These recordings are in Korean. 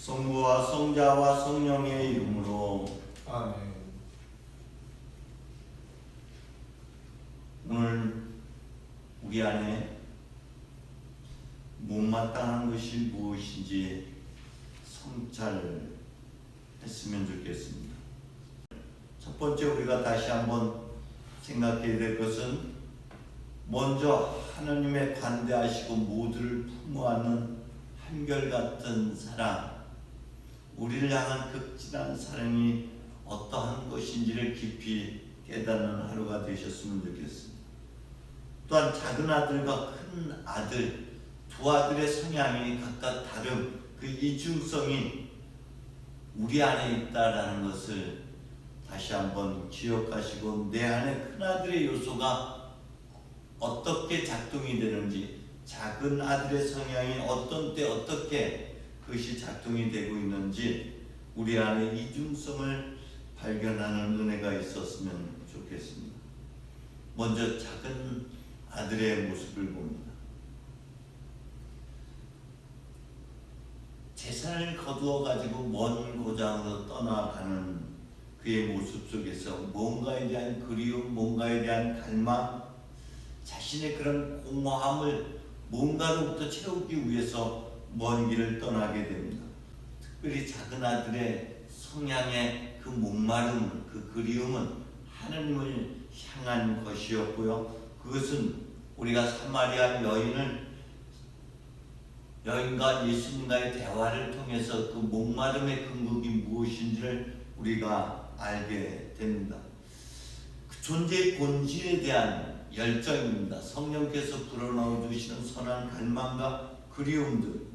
성부와 성자와 성령의 이름으로 아멘. 오늘 우리 안에 못마땅한 것이 무엇인지 성찰했으면 좋겠습니다. 첫 번째 우리가 다시 한번 생각해야 될 것은 먼저 하나님의 관대하시고 모두를 품어안는 한결같은 사랑, 우리를 향한 극진한 사랑이 어떠한 것인지를 깊이 깨닫는 하루가 되셨으면 좋겠습니다. 또한 작은 아들과 큰 아들, 두 아들의 성향이 각각 다른 그 이중성이 우리 안에 있다라는 것을 다시 한번 기억하시고, 내 안에 큰 아들의 요소가 어떻게 작동이 되는지, 작은 아들의 성향이 어떤 때 어떻게 그것이 작동이 되고 있는지 우리 안에 이중성을 발견하는 은혜가 있었으면 좋겠습니다. 먼저 작은 아들의 모습을 봅니다. 재산을 거두어 가지고 먼 고장으로 떠나가는 그의 모습 속에서 뭔가에 대한 그리움, 뭔가에 대한 갈망, 자신의 그런 공허함을 뭔가로부터 채우기 위해서 먼 길을 떠나게 됩니다. 특별히 작은 아들의 성향의 그 목마름, 그 그리움은 하나님을 향한 것이었고요. 그것은 우리가 사마리아 여인과 예수님과의 대화를 통해서 그 목마름의 근국이 무엇인지를 우리가 알게 됩니다. 그 존재의 본질에 대한 열정입니다. 성령께서 불어넣어 주시는 선한 갈망과 그리움들,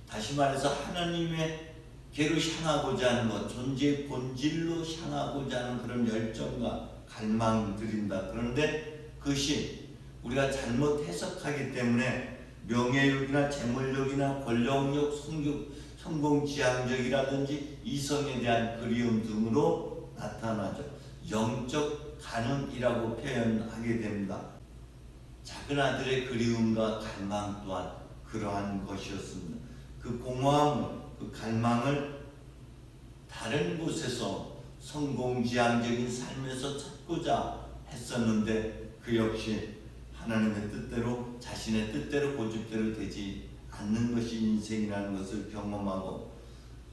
다시 말해서 하나님의께로 향하고자 하는 것, 존재의 본질로 향하고자 하는 그런 열정과 갈망들입니다. 그런데 그것이 우리가 잘못 해석하기 때문에 명예욕이나 재물욕이나 권력욕, 성공지향적이라든지 이성에 대한 그리움 등으로 나타나죠. 영적 간음이라고 표현하게 됩니다. 작은 아들의 그리움과 갈망 또한 그러한 것이었습니다. 그 공허함을, 그 갈망을 다른 곳에서 성공지향적인 삶에서 찾고자 했었는데, 그 역시 하나님의 뜻대로, 자신의 뜻대로 고집대로 되지 않는 것이 인생이라는 것을 경험하고,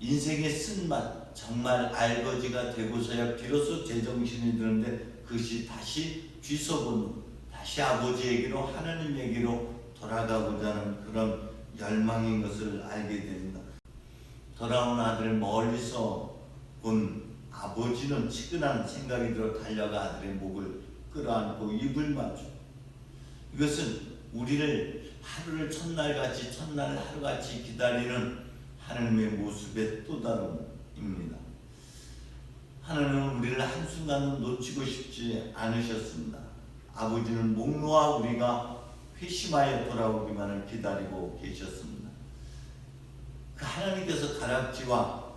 인생의 쓴맛, 정말 알거지가 되고서야 비로소 제정신이 드는데, 그것이 다시 뒤서보는, 다시 아버지에게로, 하나님에게로 돌아가고자 하는 그런 열망인 것을 알게 됩니다. 돌아온 아들을 멀리서 본 아버지는 치근한 생각이 들어 달려가 아들의 목을 끌어안고 입을 맞추고, 이것은 우리를 하루를 첫날같이, 첫날을 하루같이 기다리는 하나님의 모습의 또 다름입니다. 하나님은 우리를 한순간도 놓치고 싶지 않으셨습니다. 아버지는 목 놓아 우리가 회심하여 돌아오기만을 기다리고 계셨습니다. 그 하나님께서 가락지와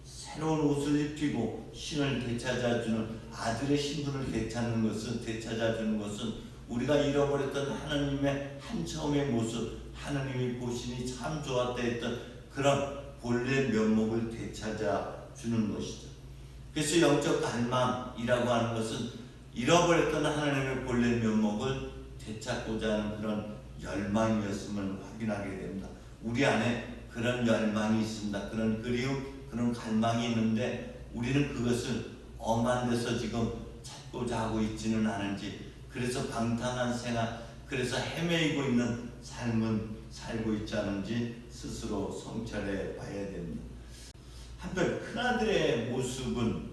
새로운 옷을 입히고 신을 되찾아주는, 아들의 신분을 되찾아주는 것은 우리가 잃어버렸던 하나님의 한 처음의 모습, 하나님이 보시니 참 좋았다 했던 그런 본래 면목을 되찾아주는 것이죠. 그래서 영적 갈망이라고 하는 것은 잃어버렸던 하나님의 본래 면목을 되찾고자 하는 그런 열망이었음을 확인하게 됩니다. 우리 안에 그런 열망이 있습니다. 그런 그리움, 그런 갈망이 있는데 우리는 그것을 엄한 데서 지금 찾고자 하고 있지는 않은지, 그래서 방탕한 생활, 그래서 헤매이고 있는 삶은 살고 있지 않은지 스스로 성찰해 봐야 됩니다. 한편 큰아들의 모습은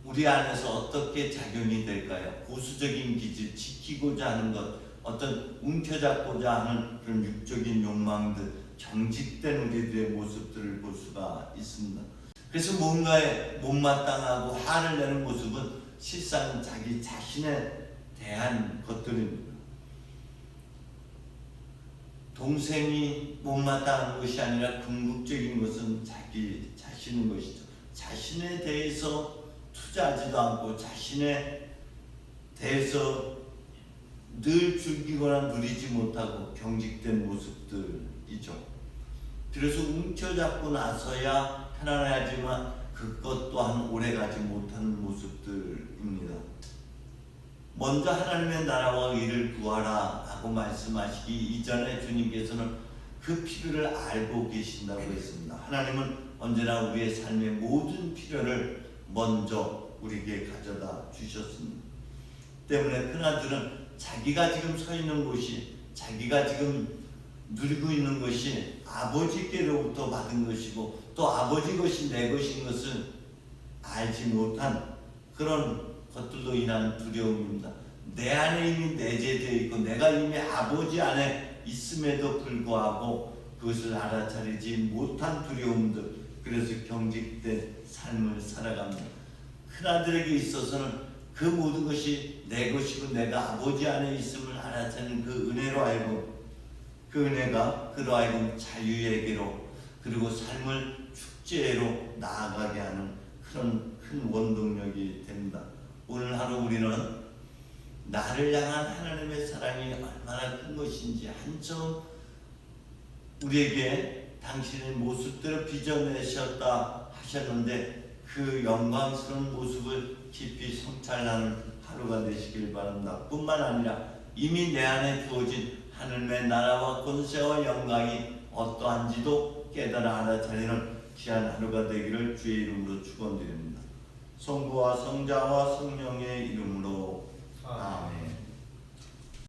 우리 안에서 어떻게 작용이 될까요? 보수적인 기질, 지키고자 하는 것, 어떤 움켜잡고자 하는 그런 육적인 욕망들, 경직된 우리들의 모습들을 볼 수가 있습니다. 그래서 뭔가에 못마땅하고 화를 내는 모습은 실상 자기 자신에 대한 것들입니다. 동생이 못마땅한 것이 아니라 궁극적인 것은 자기 자신인 것이죠. 자신에 대해서 투자하지도 않고 자신에 대해서 늘 즐기거나 누리지 못하고 경직된 모습들이죠. 들어서 움켜잡고 나서야 편안하지만 그것 또한 오래가지 못하는 모습들입니다. 먼저 하나님의 나라와 의를 구하라 하고 말씀하시기 이전에 주님께서는 그 필요를 알고 계신다고 했습니다. 하나님은 언제나 우리의 삶의 모든 필요를 먼저 우리에게 가져다 주셨습니다. 때문에 큰아들은 자기가 지금 서 있는 곳이, 자기가 지금 누리고 있는 것이 아버지께로부터 받은 것이고 또 아버지 것이 내 것인 것을 알지 못한 그런 것들로 인한 두려움입니다. 내 안에 이미 내재되어 있고 내가 이미 아버지 안에 있음에도 불구하고 그것을 알아차리지 못한 두려움들, 그래서 경직된 삶을 살아갑니다. 큰아들에게 있어서는 그 모든 것이 내 것이고 내가 아버지 안에 있음을 알아차리는 그 은혜로 알고, 그 은혜가 그로 하여금 자유에게로 그리고 삶을 축제로 나아가게 하는 그런 큰 원동력이 됩니다. 오늘 하루 우리는 나를 향한 하나님의 사랑이 얼마나 큰 것인지 한점 우리에게 당신의 모습대로 빚어내셨다 하셨는데 그 영광스러운 모습을 깊이 성찰하는 하루가 되시길 바랍니다. 뿐만 아니라 이미 내 안에 주어진 하늘의 나라와 권세와 영광이 어떠한지도 깨달아 알아차리는 귀한 하루가 되기를 주의 이름으로 축원드립니다. 성부와 성자와 성령의 이름으로 아멘.